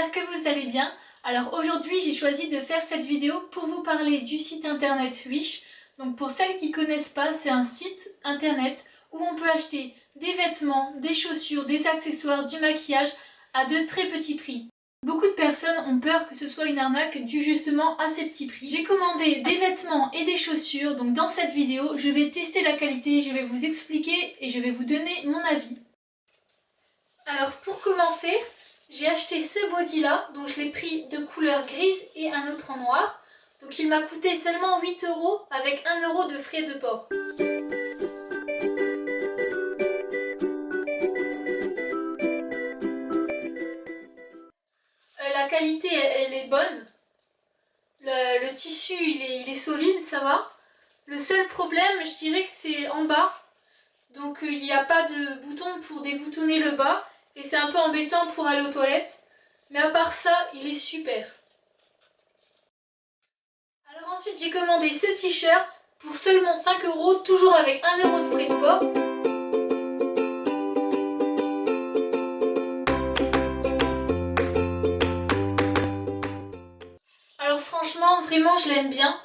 j'espère que vous allez bien. Alors aujourd'hui j'ai choisi de faire cette vidéo pour vous parler du site internet Wish. Donc pour celles qui ne connaissent pas, c'est un site internet où on peut acheter des vêtements, des chaussures, des accessoires, du maquillage à de très petits prix. Beaucoup de personnes ont peur que ce soit une arnaque due justement à ces petits prix. J'ai commandé des vêtements et des chaussures, donc dans cette vidéo je vais tester la qualité, je vais vous expliquer et je vais vous donner mon avis. Alors pour commencer, j'ai acheté ce body là, donc je l'ai pris de couleur grise et un autre en noir. Donc il m'a coûté seulement 8 € avec 1 € de frais de port. La qualité elle est bonne. Le tissu il est solide, ça va. Le seul problème je dirais que c'est en bas. Donc il n'y a pas de bouton pour déboutonner le bas. Et c'est un peu embêtant pour aller aux toilettes. Mais à part ça, il est super. Alors ensuite, j'ai commandé ce t-shirt pour seulement 5 €, toujours avec 1 € de frais de port. Alors franchement, vraiment, je l'aime bien.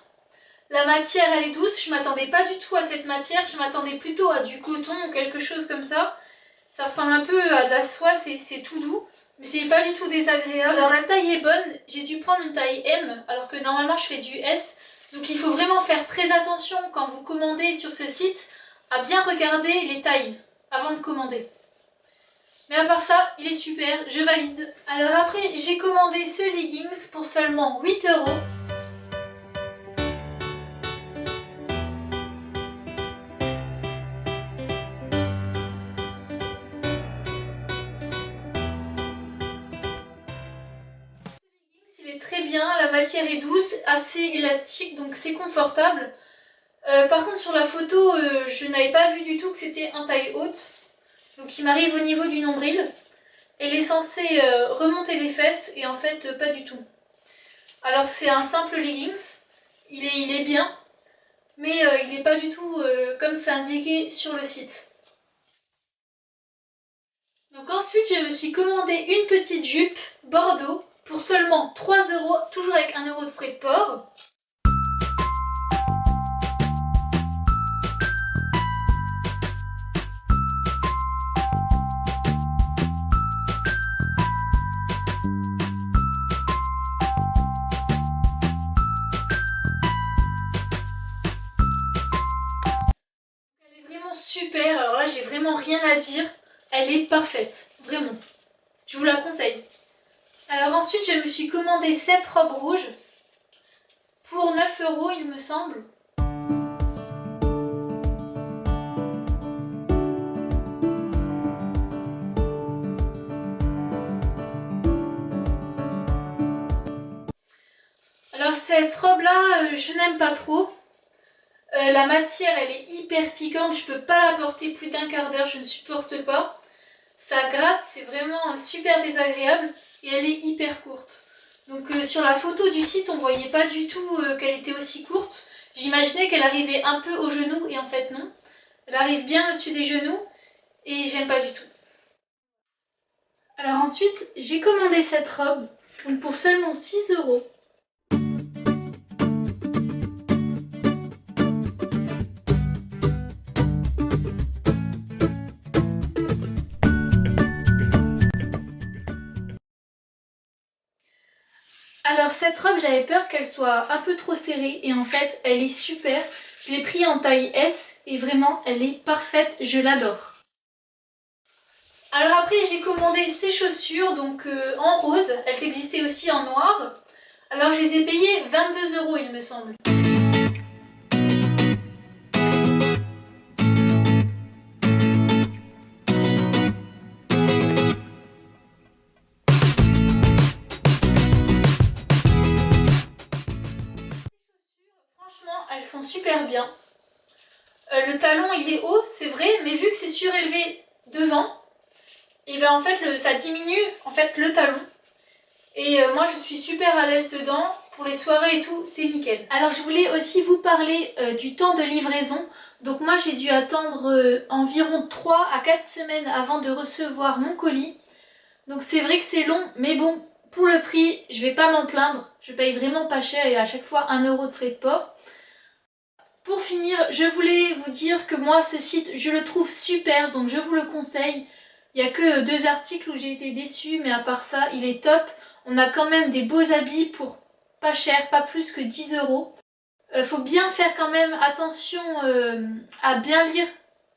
La matière, elle est douce. Je m'attendais pas du tout à cette matière. Je m'attendais plutôt à du coton ou quelque chose comme ça. Ça ressemble un peu à de la soie, c'est tout doux, mais c'est pas du tout désagréable. Alors la taille est bonne, j'ai dû prendre une taille M, alors que normalement je fais du S. Donc il faut vraiment faire très attention quand vous commandez sur ce site, à bien regarder les tailles avant de commander. Mais à part ça, il est super, je valide. Alors après, j'ai commandé ce leggings pour seulement 8 €. Il est très bien, la matière est douce, assez élastique, donc c'est confortable. Par contre sur la photo, je n'avais pas vu du tout que c'était un taille haute. Donc il m'arrive au niveau du nombril. Elle est censée remonter les fesses et en fait pas du tout. Alors c'est un simple leggings, il est bien, mais il n'est pas du tout comme c'est indiqué sur le site. Donc ensuite je me suis commandé une petite jupe bordeaux pour seulement 3 €, toujours avec 1 € de frais de port. Elle est vraiment super, alors là j'ai vraiment rien à dire, elle est parfaite, vraiment. Je vous la conseille. Alors ensuite je me suis commandé cette robe rouge pour 9 € il me semble. Alors cette robe là je n'aime pas trop. La matière elle est hyper piquante, je peux pas la porter plus d'1 quart d'heure, je ne supporte pas. Ça gratte, c'est vraiment super désagréable et elle est hyper courte. Donc sur la photo du site on voyait pas du tout qu'elle était aussi courte. J'imaginais qu'elle arrivait un peu au genou et en fait non. Elle arrive bien au-dessus des genoux et j'aime pas du tout. Alors ensuite j'ai commandé cette robe donc pour seulement 6 €. Alors cette robe j'avais peur qu'elle soit un peu trop serrée et en fait elle est super. Je l'ai pris en taille S et vraiment elle est parfaite, je l'adore. Alors après j'ai commandé ces chaussures donc en rose, elles existaient aussi en noir. Alors je les ai payées 22 € il me semble. Elles sont super bien. Le talon il est haut, c'est vrai, mais vu que c'est surélevé devant, et ben en fait ça diminue en fait le talon. Et moi je suis super à l'aise dedans, pour les soirées et tout, c'est nickel. Alors je voulais aussi vous parler du temps de livraison. Donc moi j'ai dû attendre environ 3 à 4 semaines avant de recevoir mon colis. Donc c'est vrai que c'est long, mais bon, Pour le prix, je vais pas m'en plaindre, je paye vraiment pas cher et à chaque fois 1 € de frais de port. Pour finir, je voulais vous dire que moi ce site, je le trouve super, donc je vous le conseille. Il n'y a que 2 articles où j'ai été déçue, mais à part ça, il est top. On a quand même des beaux habits pour pas cher, pas plus que 10 €. Faut bien faire quand même attention à bien lire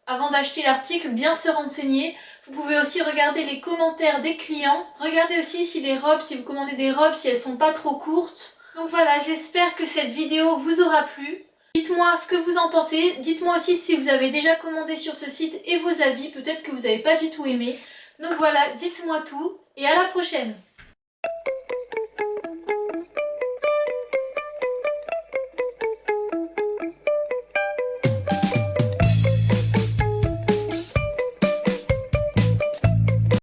avant d'acheter l'article, bien se renseigner. Vous pouvez aussi regarder les commentaires des clients. Regardez aussi si les robes, si vous commandez des robes, si elles sont pas trop courtes. Donc voilà, j'espère que cette vidéo vous aura plu. Dites-moi ce que vous en pensez. Dites-moi aussi si vous avez déjà commandé sur ce site et vos avis. Peut-être que vous n'avez pas du tout aimé. Donc voilà, dites-moi tout et à la prochaine.